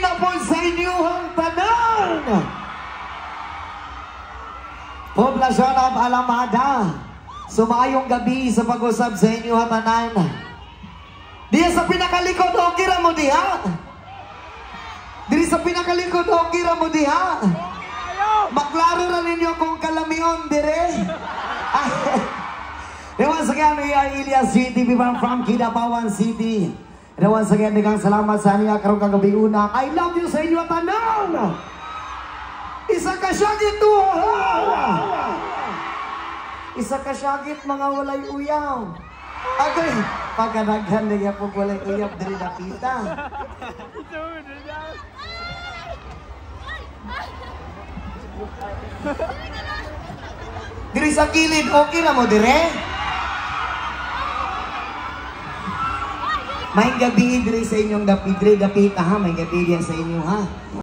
na po sa inyong tanan. Poblasyon of Alamada, sumayong gabi sa pag-usap sa inyong tanan. Diya sa pinakalikod, okay ra mo diha. Diri sa pinakalikod, okay ra mo diha. Maklaro na ninyo kung kalamion dire. Once again, we are Ilias City, from Kidapawan City. And once again, daghang salamat sa niya karong kagabi una. I love you sa inyo tanan. Isa ka syagit to. Isa ka syagit mga walay uyaw. Agay, pagkanaghan na niya po walay uyaw diri nakita. Diri sa kilid, okay na mo dire? May gabi diri sa inyong dapit ha, may gabi diyan sa inyo ha.